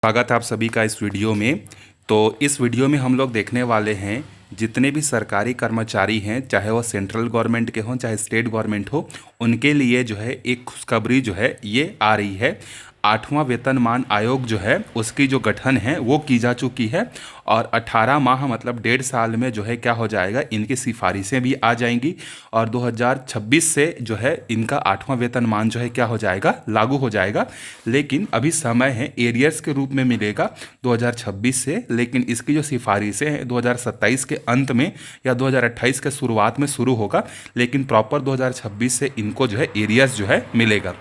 स्वागत है आप सभी का इस वीडियो में। तो इस वीडियो में हम लोग देखने वाले हैं जितने भी सरकारी कर्मचारी हैं, चाहे वो सेंट्रल गवर्नमेंट के हों चाहे स्टेट गवर्नमेंट हो, उनके लिए जो है एक खुशखबरी जो है ये आ रही है। 8वां वेतनमान आयोग जो है उसकी जो गठन है वो की जा चुकी है और 18 माह मतलब 1.5 साल में जो है क्या हो जाएगा, इनकी सिफारिशें भी आ जाएंगी और 2026 से जो है इनका 8वां वेतनमान जो है क्या हो जाएगा, लागू हो जाएगा। लेकिन अभी समय है, एरियर्स के रूप में मिलेगा 2026 से, लेकिन इसकी जो सिफारिशें हैं 2027 के अंत में या 2028 के शुरुआत में शुरू होगा, लेकिन प्रॉपर 2026 से इनको जो है एरियर्स जो है मिलेगा।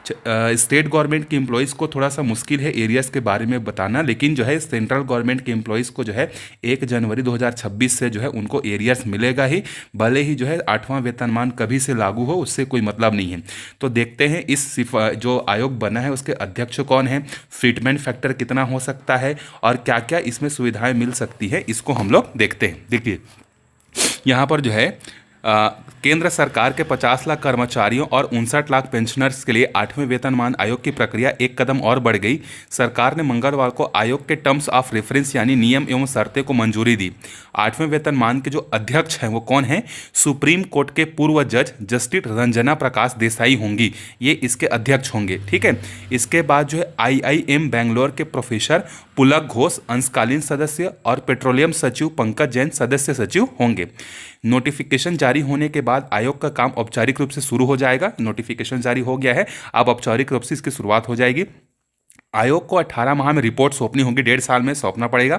स्टेट गवर्नमेंट के एम्प्लॉयज़ को थोड़ा सा मुश्किल है एरियर्स के बारे में बताना, लेकिन जो है सेंट्रल गवर्नमेंट के एम्प्लॉयज़ को जो है 1 जनवरी 2026 से जो है उनको एरियर्स मिलेगा ही, भले ही जो है 8वां वेतनमान कभी से लागू हो उससे कोई मतलब नहीं है। तो देखते हैं इस जो आयोग बना है उसके अध्यक्ष कौन है, फिटमेंट फैक्टर कितना हो सकता है और क्या क्या इसमें सुविधाएँ मिल सकती है, इसको हम लोग देखते हैं। देखिए यहाँ पर जो है केंद्र सरकार के 50 लाख कर्मचारियों और 59 लाख पेंशनर्स के लिए 8वें वेतनमान आयोग की प्रक्रिया एक कदम और बढ़ गई। सरकार ने मंगलवार को आयोग के टर्म्स ऑफ रेफरेंस यानी नियम एवं शर्तें को मंजूरी दी। 8वें वेतनमान के जो अध्यक्ष हैं वो कौन है, सुप्रीम कोर्ट के पूर्व जज जस्टिस रंजना प्रकाश देसाई होंगी, ये इसके अध्यक्ष होंगे। ठीक है, इसके बाद जो है IIM बेंगलोर के प्रोफेसर पुलक घोष अंशकालीन सदस्य और पेट्रोलियम सचिव पंकज जैन सदस्य सचिव होंगे। नोटिफिकेशन जारी होने के बाद आयोग का काम औपचारिक रूप से शुरू हो जाएगा। नोटिफिकेशन जारी हो गया है, अब औपचारिक रूप से इसकी शुरुआत हो जाएगी। आयोग को 18 माह में रिपोर्ट सौंपनी होगी, 1.5 साल में सौंपना पड़ेगा।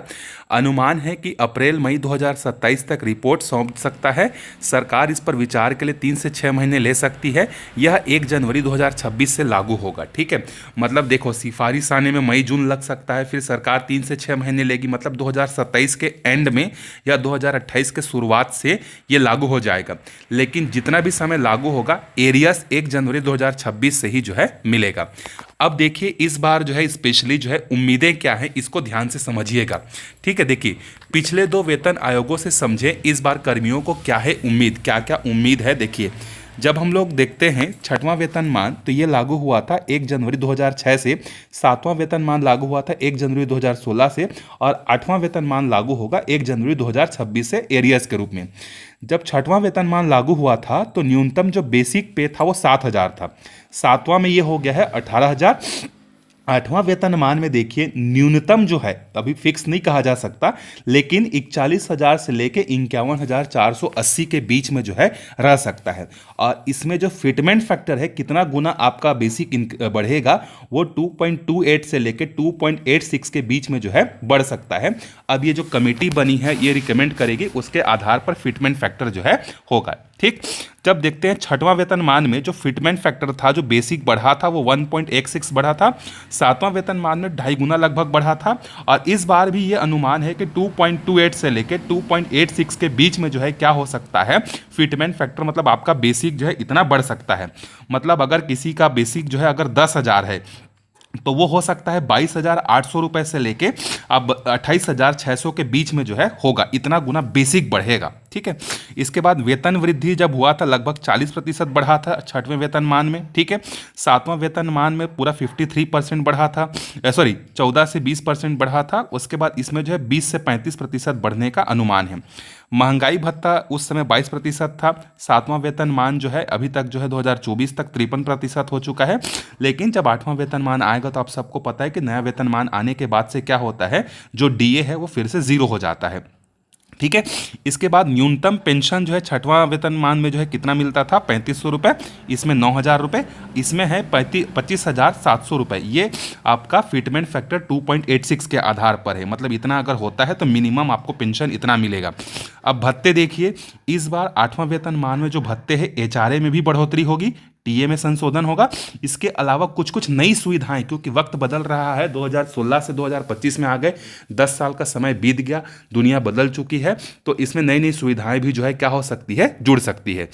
अनुमान है कि अप्रैल मई 2027 तक रिपोर्ट सौंप सकता है। सरकार इस पर विचार के लिए 3 से 6 महीने ले सकती है। यह 1 जनवरी 2026 से लागू होगा। ठीक है, मतलब देखो सिफारिश आने में मई जून लग सकता है, फिर सरकार 3 से 6 महीने लेगी, मतलब 2027 के एंड में या 2028 के शुरुआत से ये लागू हो जाएगा। लेकिन जितना भी समय लागू होगा एरियस 1 जनवरी 2026 से ही जो है मिलेगा। अब देखिए इस बार जो है स्पेशली जो है उम्मीदें क्या हैं, इसको ध्यान से समझिएगा। ठीक है, देखिए पिछले 2 वेतन आयोगों से समझे इस बार कर्मियों को क्या है उम्मीद, क्या क्या उम्मीद है। देखिए जब हम लोग देखते हैं 6वां वेतनमान तो ये लागू हुआ था 1 जनवरी 2006 से, 7वां वेतनमान लागू हुआ था 1 जनवरी 2016 से और 8वां वेतनमान लागू होगा 1 जनवरी 2026 से एरियर्स के रूप में। जब 6वां वेतनमान लागू हुआ था तो न्यूनतम जो बेसिक पे था वो 7,000 था, 7वां में ये हो गया है 18,000। 8वां वेतनमान में देखिए न्यूनतम जो है अभी फिक्स नहीं कहा जा सकता, लेकिन 41,000 से लेके 51,480 के बीच में जो है रह सकता है। और इसमें जो फिटमेंट फैक्टर है कितना गुना आपका बेसिक बढ़ेगा वो 2.28 से लेके 2.86 के बीच में जो है बढ़ सकता है। अब ये जो कमेटी बनी है ये रिकमेंड करेगी, उसके आधार पर फिटमेंट फैक्टर जो है होगा। ठीक, जब देखते हैं 6वां वेतनमान में जो फिटमेंट फैक्टर था, जो बेसिक बढ़ा था वो 1.16 बढ़ा था, 7वां वेतनमान में 2.5 गुना लगभग बढ़ा था और इस बार भी ये अनुमान है कि 2.28 से लेके 2.86 के बीच में जो है क्या हो सकता है फिटमेंट फैक्टर, मतलब आपका बेसिक जो है इतना बढ़ सकता है। मतलब अगर किसी का बेसिक जो है अगर 10,000 है तो वो हो सकता है 22,800 रुपये से लेके अब 28,600 के बीच में जो है होगा, इतना गुना बेसिक बढ़ेगा। ठीक है, इसके बाद वेतन वृद्धि जब हुआ था लगभग 40% बढ़ा था 6वें वेतनमान में। ठीक है, 7वां वेतनमान में पूरा 53% बढ़ा था, 14 से 20% बढ़ा था। उसके बाद इसमें जो है 20 से 35% बढ़ने का अनुमान है। महंगाई भत्ता उस समय 22% था। 7वां वेतनमान जो है अभी तक जो है 2024 तक 53% हो चुका है। लेकिन जब 8वां वेतनमान आएगा तो आप सबको पता है कि नया वेतनमान आने के बाद से क्या होता है, जो DA है वो फिर से 0 हो जाता है। ठीक है, इसके बाद न्यूनतम पेंशन जो है 6वां वेतनमान में जो है कितना मिलता था, 3500 रुपये, इसमें 9,000 रुपये, इसमें है 25,700 रुपये। ये आपका फिटमेंट फैक्टर 2.86 के आधार पर है, मतलब इतना अगर होता है तो मिनिमम आपको पेंशन इतना मिलेगा। अब भत्ते देखिए, इस बार 8वां वेतनमान में जो भत्ते हैं HRA में भी बढ़ोतरी होगी, टीए में संशोधन होगा। इसके अलावा कुछ कुछ नई सुविधाएं, क्योंकि वक्त बदल रहा है, 2016 से 2025 में आ गए, 10 साल का समय बीत गया, दुनिया बदल चुकी है, तो इसमें नई नई सुविधाएं भी जो है क्या हो सकती है, जुड़ सकती है।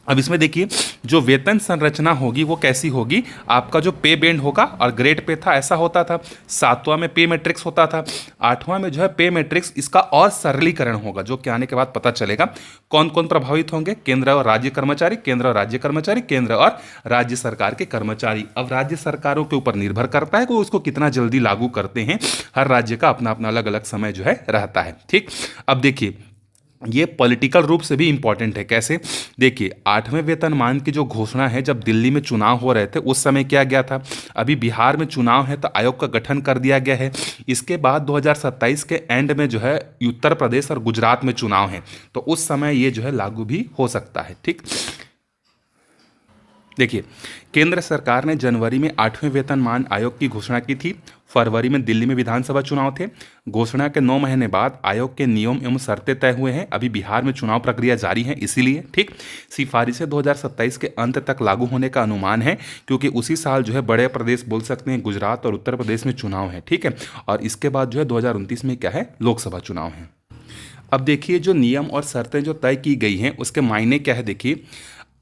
अब इसमें देखिए जो वेतन संरचना होगी वो कैसी होगी, आपका जो पे बैंड होगा और ग्रेड पे था ऐसा होता था, सातवां में पे मैट्रिक्स होता था, आठवां में जो है पे मैट्रिक्स, इसका और सरलीकरण होगा जो कि आने के बाद पता चलेगा। कौन कौन प्रभावित होंगे, केंद्र और राज्य कर्मचारी, केंद्र और राज्य कर्मचारी, केंद्र और राज्य सरकार के कर्मचारी। अब राज्य सरकारों के ऊपर निर्भर करता है कि वो उसको कितना जल्दी लागू करते हैं, हर राज्य का अपना अपना अलग अलग समय जो है रहता है। ठीक, अब देखिए ये पॉलिटिकल रूप से भी इंपॉर्टेंट है। कैसे, देखिए 8वें वेतनमान की जो घोषणा है, जब दिल्ली में चुनाव हो रहे थे उस समय किया गया था। अभी बिहार में चुनाव है तो आयोग का गठन कर दिया गया है। इसके बाद 2027 के एंड में जो है उत्तर प्रदेश और गुजरात में चुनाव है, तो उस समय ये जो है लागू भी हो सकता है। ठीक, देखिए केंद्र सरकार ने जनवरी में 8वें वेतनमान आयोग की घोषणा की थी। फरवरी में दिल्ली में विधानसभा चुनाव थे। घोषणा के 9 महीने बाद आयोग के नियम एवं शर्तें तय हुए हैं। अभी बिहार में चुनाव प्रक्रिया जारी है, इसीलिए ठीक सिफारिशें 2027 के अंत तक लागू होने का अनुमान है, क्योंकि उसी साल जो है बड़े प्रदेश बोल सकते हैं गुजरात और उत्तर प्रदेश में चुनाव है। ठीक है, और इसके बाद जो है 2029 में क्या है, लोकसभा चुनाव है। अब देखिए जो नियम और शर्तें जो तय की गई हैं उसके मायने क्या है। देखिए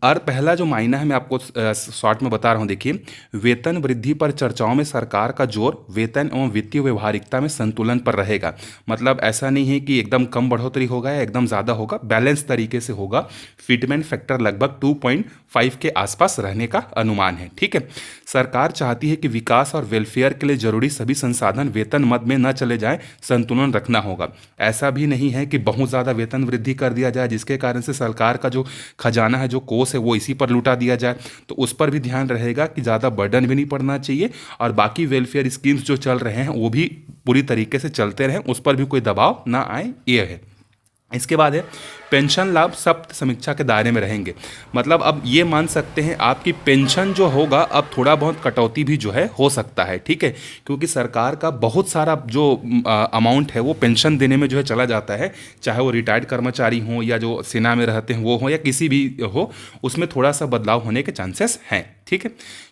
और पहला जो मायना है मैं आपको शॉर्ट में बता रहा हूँ। देखिए वेतन वृद्धि पर चर्चाओं में सरकार का जोर वेतन एवं वित्तीय व्यवहारिकता में संतुलन पर रहेगा। मतलब ऐसा नहीं है कि एकदम कम बढ़ोतरी होगा या एकदम ज़्यादा होगा, बैलेंस तरीके से होगा। फिटमेंट फैक्टर लगभग 2.5 के आसपास रहने का अनुमान है। ठीक है, सरकार चाहती है कि विकास और वेलफेयर के लिए जरूरी सभी संसाधन वेतन मद में न चले जाएं, संतुलन रखना होगा। ऐसा भी नहीं है कि बहुत ज़्यादा वेतन वृद्धि कर दिया जाए जिसके कारण से सरकार का जो खजाना है, जो कोष है, वो इसी पर लुटा दिया जाए। तो उस पर भी ध्यान रहेगा कि ज़्यादा बर्डन भी नहीं पड़ना चाहिए, और बाकी वेलफेयर स्कीम्स जो चल रहे हैं वो भी पूरी तरीके से चलते रहें, उस पर भी कोई दबाव ना आए, ये है। इसके बाद है पेंशन लाभ सख्त समीक्षा के दायरे में रहेंगे। मतलब अब ये मान सकते हैं आपकी पेंशन जो होगा अब थोड़ा बहुत कटौती भी जो है हो सकता है। ठीक है, क्योंकि सरकार का बहुत सारा जो अमाउंट है वो पेंशन देने में जो है चला जाता है, चाहे वो रिटायर्ड कर्मचारी हों या जो सेना में रहते हैं वो हों या किसी भी हो, उसमें थोड़ा सा बदलाव होने के चांसेस हैं। ठीक है,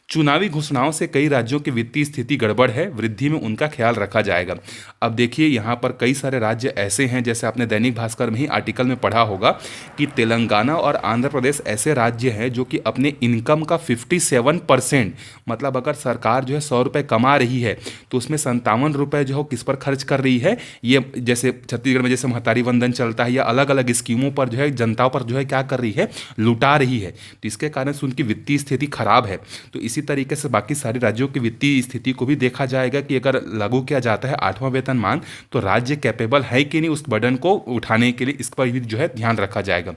चुनावी घोषणाओं से कई राज्यों की वित्तीय स्थिति गड़बड़ है, वृद्धि में उनका ख्याल रखा जाएगा। अब देखिए यहाँ पर कई सारे राज्य ऐसे हैं, जैसे आपने दैनिक भास्कर में ही आर्टिकल में पढ़ा होगा कि तेलंगाना और आंध्र प्रदेश ऐसे राज्य हैं जो कि अपने इनकम का 57%, मतलब अगर सरकार जो है 100 रुपये कमा रही है तो उसमें 57 रुपये जो है किस पर खर्च कर रही है। ये जैसे छत्तीसगढ़ में जैसे महतारी वंदन चलता है या अलग अलग स्कीमों पर जो है जनता पर जो है क्या कर रही है, लुटा रही है। तो इसके कारण से उनकी वित्तीय स्थिति खराब है। तो इसी तरीके से बाकी सारे राज्यों की वित्तीय स्थिति को भी देखा जाएगा कि अगर लागू किया जाता है 8वां वेतनमान तो राज्य कैपेबल है कि नहीं उस बर्डन को उठाने के लिए, इस पर भी जो है ध्यान रखा जाएगा।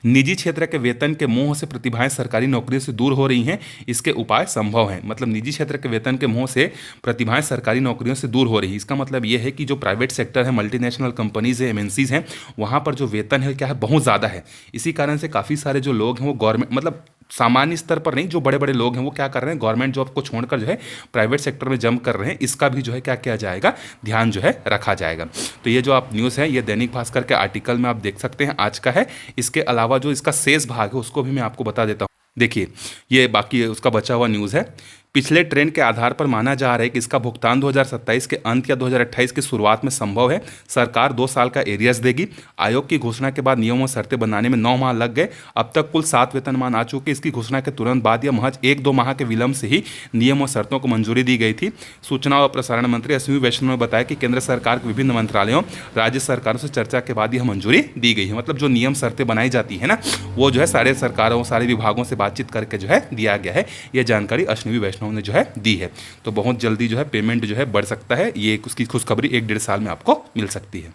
निजी क्षेत्र के वेतन के मोह से प्रतिभाएं सरकारी नौकरियों से दूर हो रही हैं, इसके उपाय संभव हैं। मतलब निजी क्षेत्र के वेतन के मोह से प्रतिभाएं सरकारी नौकरियों से दूर हो रही है, इसका मतलब यह है कि जो प्राइवेट सेक्टर है, मल्टीनेशनल कंपनीज है, एमएनसीज हैं, वहाँ पर जो वेतन है क्या है, बहुत ज़्यादा है। इसी कारण से काफ़ी सारे जो लोग हैं वो गवर्नमेंट, मतलब सामान्य स्तर पर नहीं, जो बड़े बड़े लोग हैं वो क्या कर रहे हैं, गवर्नमेंट जॉब को छोड़कर जो है प्राइवेट सेक्टर में जंप कर रहे हैं। इसका भी जो है क्या किया जाएगा, ध्यान जो है रखा जाएगा। तो ये जो आप न्यूज़ है ये दैनिक भास्कर के आर्टिकल में आप देख सकते हैं, आज का है। इसके अलावा जो इसका शेष भाग है उसको भी मैं आपको बता देता हूँ। देखिए ये बाकी उसका बचा हुआ न्यूज़ है। पिछले ट्रेंड के आधार पर माना जा रहा है कि इसका भुगतान 2027 के अंत या 2028 की शुरुआत में संभव है। सरकार 2 साल का एरियर्स देगी। आयोग की घोषणा के बाद नियमों और शर्तें बनाने में 9 माह लग गए। अब तक कुल 7 वेतनमान आ चुके। इसकी घोषणा के तुरंत बाद या महज 1-2 माह के विलंब से ही नियम और शर्तों को मंजूरी दी गई थी। सूचना और प्रसारण मंत्री अश्विनी वैष्णव ने बताया कि केंद्र सरकार के विभिन्न मंत्रालयों, राज्य सरकारों से चर्चा के बाद यह मंजूरी दी गई है। मतलब जो नियम शर्तें बनाई जाती है ना, वो जो है सारे सरकारों, सारे विभागों से बातचीत करके जो है दिया गया है। यह जानकारी अश्विनी वैष्णव ने जो है दी है। तो बहुत जल्दी जो है पेमेंट जो है बढ़ सकता है। ये उसकी खुशखबरी 1-1.5 साल में आपको मिल सकती है।